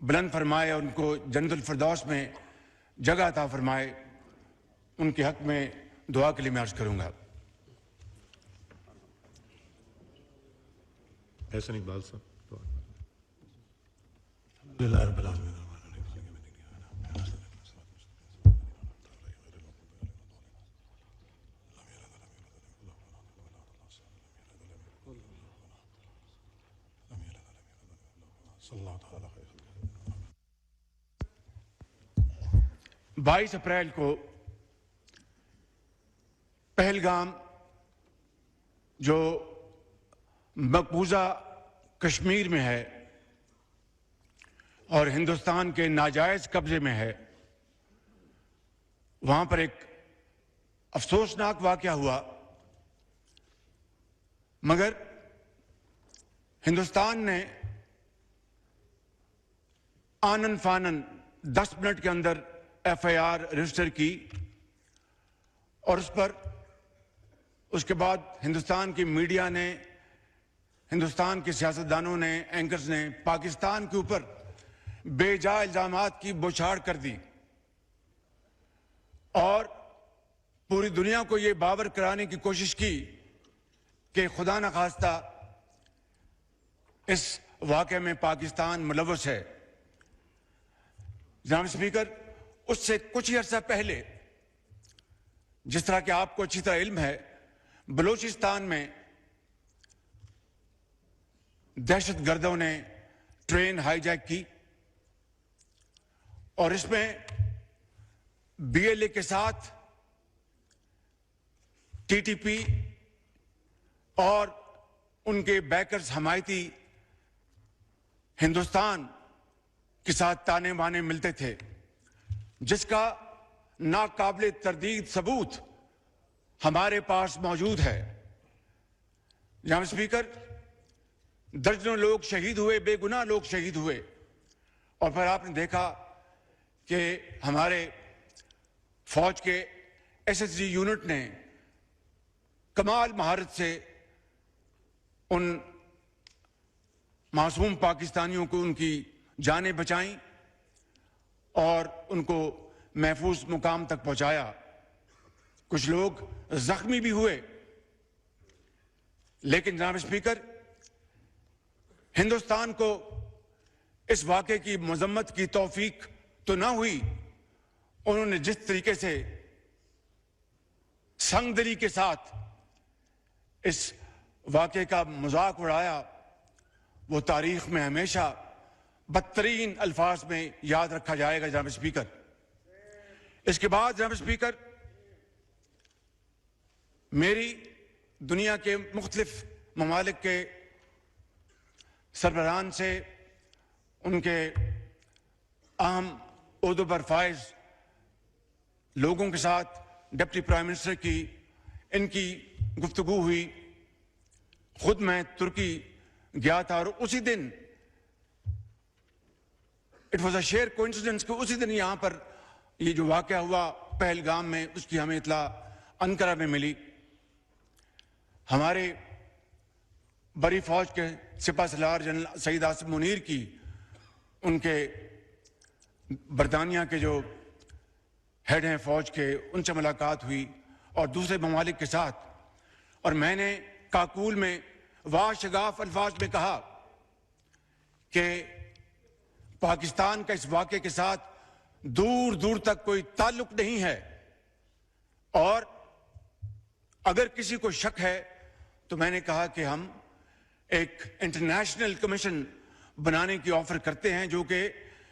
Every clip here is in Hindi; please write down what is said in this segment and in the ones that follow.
बुलंद फरमाए और उनको जन्नतुल फिरदौस में जगह अता फरमाए, उनके हक में दुआ के लिए मैं अर्ज करूंगा। एहसन इकबाल साहब। बाईस अप्रैल को पहलगाम जो मकबूजा कश्मीर में है और हिंदुस्तान के नाजायज कब्जे में है, वहां पर एक अफसोसनाक वाकया हुआ। मगर हिंदुस्तान ने आनन फानन 10 मिनट के अंदर FIR रजिस्टर की और उस पर उसके बाद हिंदुस्तान की मीडिया ने, हिंदुस्तान के सियासतदानों ने, एंकर्स ने पाकिस्तान के ऊपर बेजा इल्जामात की बौछार कर दी और पूरी दुनिया को यह बावर कराने की कोशिश की कि खुदा न खास्ता इस वाक़े में पाकिस्तान मुलव्वस है। जनाब स्पीकर, उससे कुछ ही अर्सा पहले, जिस तरह कि आपको अच्छी तरह इल्म है, बलूचिस्तान में दहशतगर्दों ने ट्रेन हाईजैक की और इसमें BLA के साथ TTP और उनके बैकर्स हमायती हिंदुस्तान के साथ ताने बाने मिलते थे, जिसका नाकाबिले तरदीद सबूत हमारे पास मौजूद है। जनाब स्पीकर, दर्जनों लोग शहीद हुए, बेगुनाह लोग शहीद हुए और फिर आपने देखा कि हमारे फौज के SSG यूनिट ने कमाल महारत से उन मासूम पाकिस्तानियों को उनकी जानें बचाईं और उनको महफूज मुकाम तक पहुंचाया। कुछ लोग जख्मी भी हुए, लेकिन जनाब स्पीकर, हिंदुस्तान को इस वाक़े की मजम्मत की तौफीक तो ना हुई। उन्होंने जिस तरीके से संगदिली के साथ इस वाक़े का मजाक उड़ाया, वो तारीख में हमेशा बदतरीन अल्फाज में याद रखा जाएगा। जनाब स्पीकर, इसके बाद जनाब स्पीकर, मेरी दुनिया के मुख्तलिफ ममालिक के सरबराहान से, उनके अहम ओहदों पर फाइज लोगों के साथ, डिप्टी प्राइम मिनिस्टर की इनकी गुफ्तगू हुई। खुद मैं तुर्की गया था और उसी दिन it was a share coincidence कि उसी दिन यहां पर ये जो वाकया हुआ पहलगाम में, उसकी हमें इतला अंकारा में मिली। हमारे बड़ी फौज के सिपा सलार जनरल सईद आसिफ मुनीर की उनके बरतानिया के जो हेड हैं फौज के, उनसे मुलाकात हुई और दूसरे ममालिक के साथ, और मैंने काकूल में वाशगाफ अल्फाज में कहा कि पाकिस्तान का इस वाक़े के साथ दूर दूर तक कोई ताल्लुक नहीं है और अगर किसी को शक है तो मैंने कहा कि हम एक इंटरनेशनल कमीशन बनाने की ऑफर करते हैं जो कि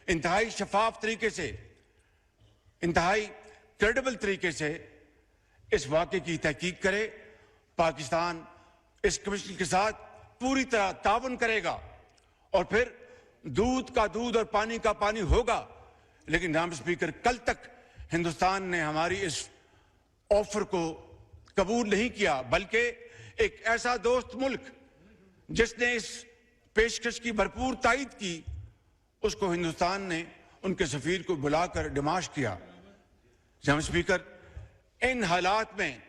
इंतहाई शफाफ तरीके से, इंतहाई क्रेडिबल तरीके से इस वाक़े की तहकीक करे। पाकिस्तान इस कमीशन के साथ पूरी तरह ताउन करेगा और फिर दूध का दूध और पानी का पानी होगा। लेकिन जनाब स्पीकर, कल तक हिंदुस्तान ने हमारी इस ऑफर को कबूल नहीं किया, बल्कि एक ऐसा दोस्त मुल्क जिसने इस पेशकश की भरपूर तायद की, उसको हिंदुस्तान ने उनके सफीर को बुलाकर डिमाश किया। जनाब स्पीकर, इन हालात में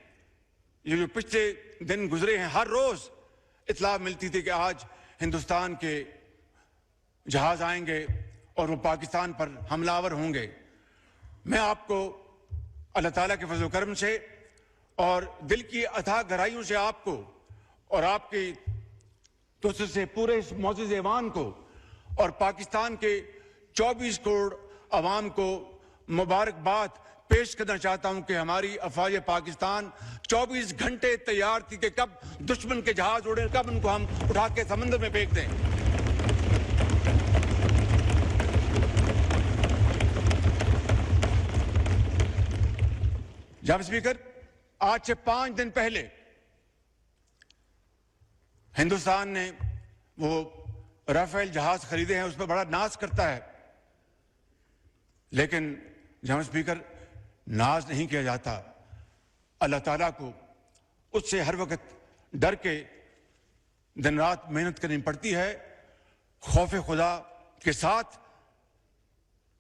ये जो पिछले दिन गुजरे हैं, हर रोज इतला मिलती थी कि आज हिंदुस्तान के जहाज आएंगे और वो पाकिस्तान पर हमलावर होंगे। मैं आपको अल्लाह ताला के फजल करम से और दिल की अथाह गहराइयों से आपको और आपकी तोसर से पूरे इस मौजूद ऐवान को और पाकिस्तान के 24 करोड़ अवाम को मुबारकबाद पेश करना चाहता हूं कि हमारी अफवाज पाकिस्तान 24 घंटे तैयार थी कि कब दुश्मन के जहाज उड़े, कब उनको हम उठा के समंदर में फेंक दें। जनाब स्पीकर, आज से 5 दिन पहले हिंदुस्तान ने वो राफेल जहाज खरीदे हैं, उस पर बड़ा नाज करता है, लेकिन जनाब स्पीकर नाज नहीं किया जाता। अल्लाह ताला को उससे हर वक्त डर के दिन रात मेहनत करनी पड़ती है, खौफ खुदा के साथ,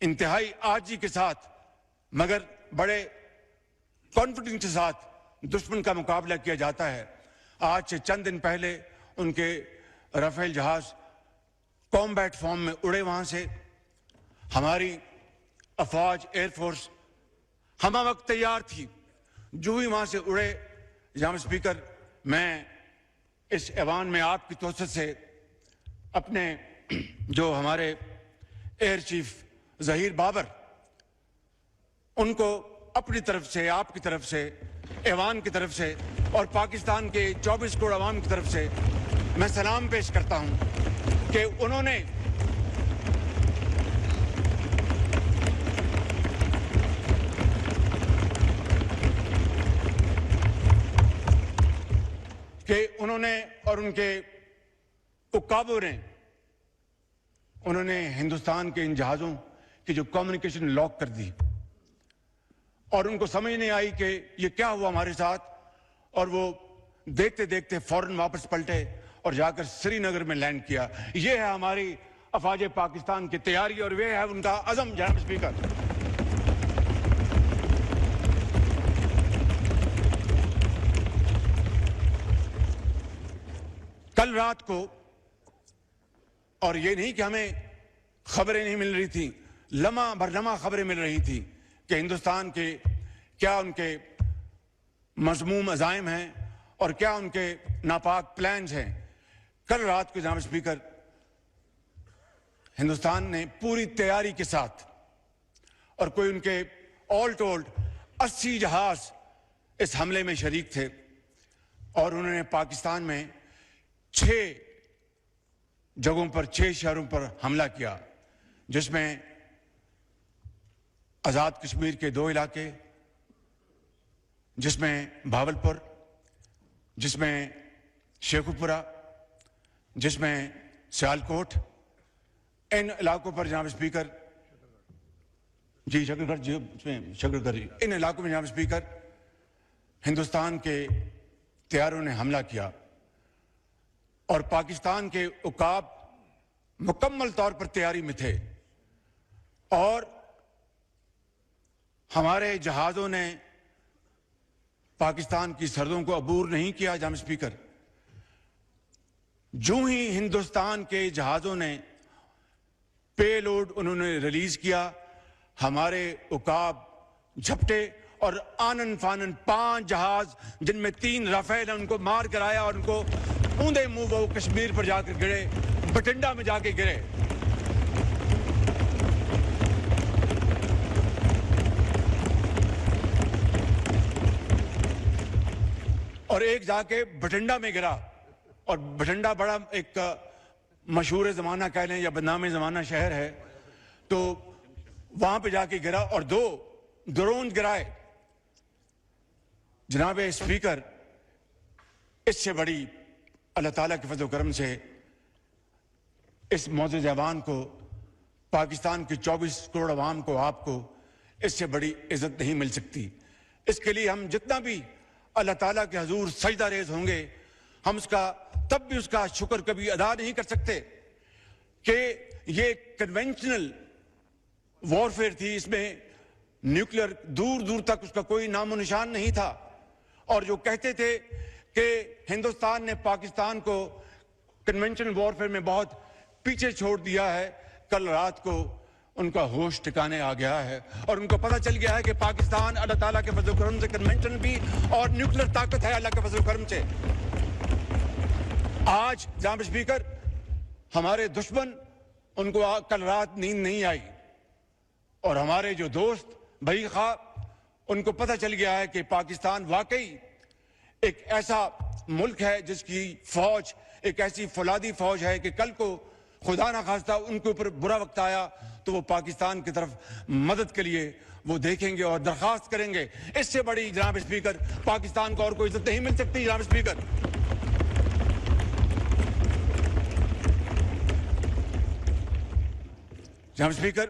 इंतहाई आजी के साथ, मगर बड़े कॉन्फिडेंस के साथ दुश्मन का मुकाबला किया जाता है। आज से चंद दिन पहले उनके राफेल जहाज कॉम्बैट फॉर्म में उड़े, वहां से हमारी अफवाज एयरफोर्स हम वक्त तैयार थी। जो ही वहां से उड़े, जनाब स्पीकर, मैं इस ऐवान में आपकी तोसत से अपने जो हमारे एयर चीफ जहीर बाबर, उनको अपनी तरफ से, आपकी तरफ से, ऐवान की तरफ से और पाकिस्तान के 24 करोड़ अवाम की तरफ से मैं सलाम पेश करता हूं कि उन्होंने और उनके उकाबों ने उन्होंने हिंदुस्तान के इन जहाजों की जो कम्युनिकेशन लॉक कर दी और उनको समझ नहीं आई कि ये क्या हुआ हमारे साथ, और वो देखते देखते फौरन वापस पलटे और जाकर श्रीनगर में लैंड किया। ये है हमारी अफवाज पाकिस्तान की तैयारी और वे है उनका अज़म। जनाब स्पीकर, कल रात को, और ये नहीं कि हमें खबरें नहीं मिल रही थी, लम्हा भर लम्हा खबरें मिल रही थी कि हिंदुस्तान के क्या उनके मज़मूम अज़ाइम हैं और क्या उनके नापाक प्लान्स हैं। कल रात को जनाब स्पीकर, हिंदुस्तान ने पूरी तैयारी के साथ, और कोई उनके ऑल टोल्ड 80 जहाज इस हमले में शरीक थे, और उन्होंने पाकिस्तान में 6 जगहों पर, 6 शहरों पर हमला किया, जिसमें आजाद कश्मीर के 2 इलाके, जिसमें भावलपुर, जिसमें शेखुपुरा, जिसमें सियालकोट, इन इलाकों पर जनाब स्पीकर, जी शकरगढ़, जी शकरगढ़, इन इलाकों में जनाब स्पीकर हिंदुस्तान के तैयारों ने हमला किया और पाकिस्तान के उकाब मुकम्मल तौर पर तैयारी में थे और हमारे जहाजों ने पाकिस्तान की सरहदों को अबूर नहीं किया। जनाब स्पीकर, जो ही हिंदुस्तान के जहाजों ने पेलोड उन्होंने रिलीज किया, हमारे उकाब झपटे और आनन फानन 5 जहाज, जिनमें 3 राफेल, उनको मार कराया और उनको ऊंधे मुंह वो कश्मीर पर जाकर गिरे, बठिंडा में जाके गिरे। और एक जाके बठिंडा में गिरा, और बठिंडा बड़ा एक मशहूर ज़माना कह लें या बदनाम ज़माना शहर है, तो वहां पे जाके गिरा और 2 ड्रोन गिराए। जनाब स्पीकर, इससे बड़ी अल्लाह ताला के फजल करम से इस मौजूद जवान को, पाकिस्तान के 24 करोड़ अवाम को, आपको इससे बड़ी इज्जत नहीं मिल सकती। इसके लिए हम जितना भी अल्लाह ताला के हजूर सजदा रेज होंगे, हम उसका तब भी उसका शुक्र कभी अदा नहीं कर सकते कि ये कन्वेंशनल वॉरफेयर थी, इसमें न्यूक्लियर दूर दूर तक उसका कोई नामो निशान नहीं था। और जो कहते थे कि हिंदुस्तान ने पाकिस्तान को कन्वेंशनल वॉरफेयर में बहुत पीछे छोड़ दिया है, कल रात को उनका होश ठिकाने आ गया है और उनको पता चल गया है कि पाकिस्तान अल्लाह ताला के फजल करम से कन्वेंशन भी और न्यूक्लियर ताकत है अल्लाह के फजल करम से। आज जनाब स्पीकर, हमारे दुश्मन उनको कल रात नींद नहीं आई और हमारे जो दोस्त भाई खा उनको पता चल गया है कि पाकिस्तान वाकई एक ऐसा मुल्क है जिसकी फौज एक ऐसी फौलादी फौज है कि कल को खुदा ना खास्ता उनके ऊपर बुरा वक्त आया तो वो पाकिस्तान की तरफ मदद के लिए वो देखेंगे और दरखास्त करेंगे। इससे बड़ी जनाब स्पीकर पाकिस्तान को और कोई इज्जत नहीं मिल सकती। जनाब स्पीकर, जनाब स्पीकर,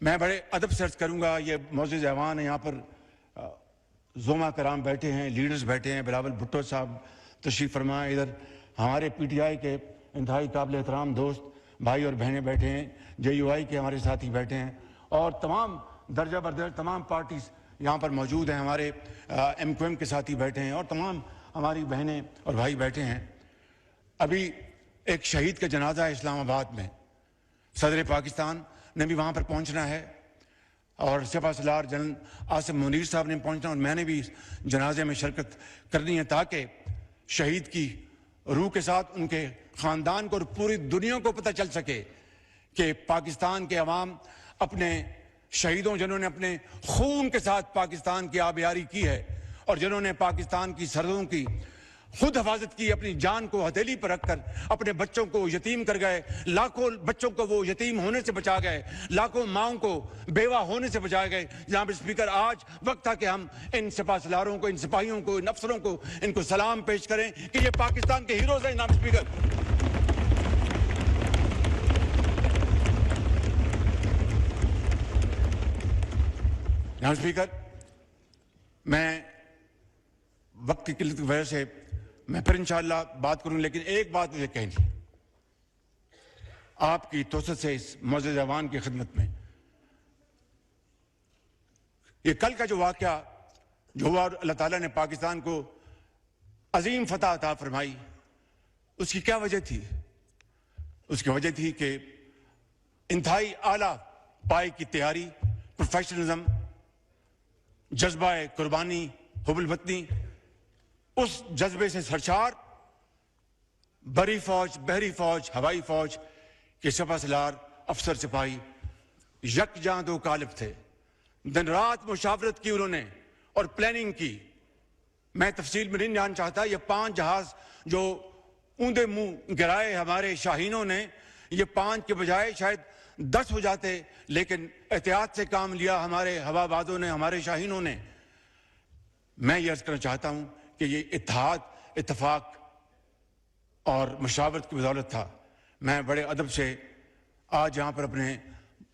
मैं बड़े अदब से अर्ज करूंगा, ये मौजूद ऐवान है, यहाँ पर ज़ोमा कराम बैठे हैं, लीडर्स बैठे हैं, बिलावल भुट्टो साहब तशरीफ फरमाए, इधर हमारे PTI के इंतहाई काबिल एहतराम दोस्त भाई और बहनें बैठे हैं, JUI के हमारे साथी बैठे हैं और तमाम दर्जा बरदर तमाम पार्टीज यहाँ पर मौजूद हैं, हमारे MQM के साथी बैठे हैं और तमाम हमारी बहनें और भाई बैठे हैं। अभी एक शहीद का जनाजा है इस्लामाबाद में, सदर पाकिस्तान ने भी वहाँ पर पहुँचना है और सिपहसालार जनरल आसिम मुनीर साहब ने पहुँचना और मैंने भी इस जनाजे में शिरकत करनी है ताकि शहीद की रूह के साथ उनके ख़ानदान को और पूरी दुनिया को पता चल सके कि पाकिस्तान के अवाम अपने शहीदों जिन्होंने अपने खून के साथ पाकिस्तान की आबियारी की है और जिन्होंने पाकिस्तान की सरहदों की खुद हिफाजत की, अपनी जान को हथेली पर रखकर अपने बच्चों को यतीम कर गए, लाखों बच्चों को वो यतीम होने से बचा गए, लाखों माओं को बेवा होने से बचा गए। जनाब स्पीकर, आज वक्त था कि हम इन सिपाहसालारों को, इन सिपाहियों को, इन अफसरों को इनको सलाम पेश करें कि ये पाकिस्तान के हीरोज हैं। जनाब स्पीकर, जनाब स्पीकर, मैं वक्त की किल्लत की वजह से मैं फिर इंशाअल्लाह बात करूं, लेकिन एक बात मुझे कहनी आपकी तोसत से इस मौजूद ऐवान की खिदमत में, ये कल का जो वाक़या जो हुआ अल्लाह ताला ने पाकिस्तान को अजीम फतह अता फरमाई, उसकी क्या वजह थी? उसकी वजह थी कि इंतहाई आला पाए की तैयारी, प्रोफेशनलिज्म, जज्बा कुर्बानी, हुब्बुल वतनी, उस जज्बे से सरशार बरी फौज, बहरी फौज, हवाई फौज के सिपहसालार अफसर सिपाही यकजां दो कालिब थे। दिन रात मुशावरत की उन्होंने और प्लानिंग की। मैं तफसील में नहीं जाना चाहता, ये 5 जहाज जो ऊंधे मुंह गिराए हमारे शाहीनों ने, ये 5 के बजाय शायद 10 हो जाते, लेकिन एहतियात से काम लिया हमारे हवाबाजों ने, हमारे शाहीनों ने। मैं ये अर्ज करना चाहता हूं कि ये इत्तेहाद, इत्तेफाक और मुशावरत की बदौलत था। मैं बड़े अदब से आज यहाँ पर अपने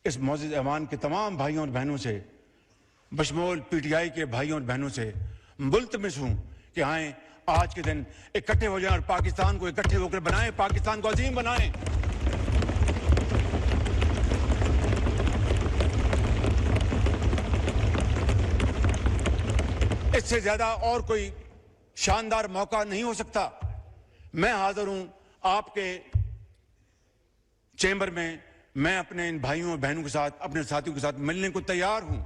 इस मौजूद ऐवान के तमाम भाइयों और बहनों से, बशमूल PTI के भाइयों और बहनों से मुल्तमिस हूँ कि आए आज के दिन इकट्ठे हो जाएं और पाकिस्तान को इकट्ठे होकर बनाएं, पाकिस्तान को अजीम बनाएं। इससे ज्यादा और कोई शानदार मौका नहीं हो सकता। मैं हाजिर हूं आपके चेंबर में, मैं अपने इन भाइयों और बहनों के साथ, अपने साथियों के साथ मिलने को तैयार हूं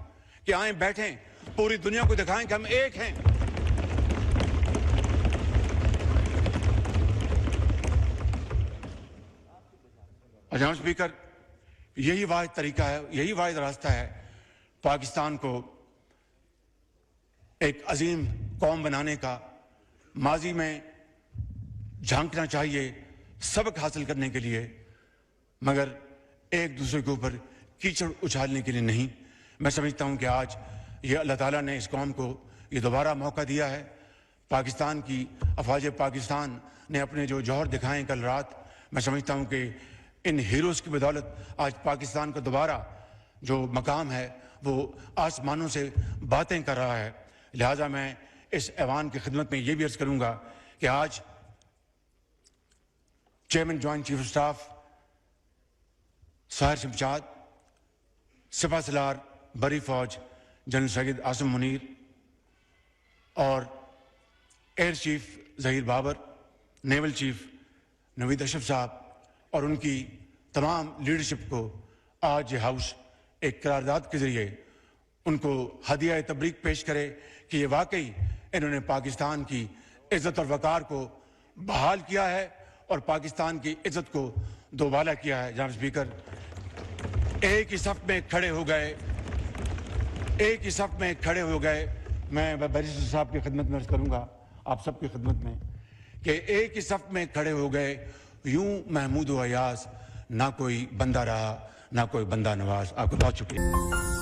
कि आए बैठें, पूरी दुनिया को दिखाएं कि हम एक हैं। जनाब स्पीकर, यही वाहिद तरीका है, यही वाहिद रास्ता है पाकिस्तान को एक अजीम कौम बनाने का। माजी में झांकना चाहिए सबक हासिल करने के लिए, मगर एक दूसरे के ऊपर कीचड़ उछालने के लिए नहीं। मैं समझता हूं कि आज ये अल्लाह ताला ने इस कौम को ये दोबारा मौका दिया है। पाकिस्तान की अफवाज पाकिस्तान ने अपने जो जौहर दिखाए कल रात, मैं समझता हूं कि इन हीरोज़ की बदौलत आज पाकिस्तान का दोबारा जो मकाम है वो आसमानों से बातें कर रहा है। लिहाजा मैं इस ऐवान की खिदमत में ये भी अर्ज करूंगा कि आज chairman joint chief of staff Sahir Shamshad, सिपहसालार बरी फौज जनरल सैयद आसिम मुनीर और air chief Zaheer Babar, naval chief Naveed Ashraf साहब और उनकी तमाम लीडरशिप को आज ये हाउस एक करारदाद के जरिए उनको हदिया तबरीक पेश करे कि ये वाकई इन्होंने पाकिस्तान की इज्जत और वकार को बहाल किया है और पाकिस्तान की इज्जत को दोबाला किया है। जनाब स्पीकर, एक ही सफ में खड़े हो गए, एक ही सफ में खड़े हो गए। मैं बैरिस्टर साहब की खिदमत में अर्ज करूंगा, आप सबकी खिदमत में, कि एक ही सफ में खड़े हो गए। यूं महमूद व अयाज ना कोई बंदा रहा, ना कोई बंदा नवाज। आपको बहुत शुक्रिया।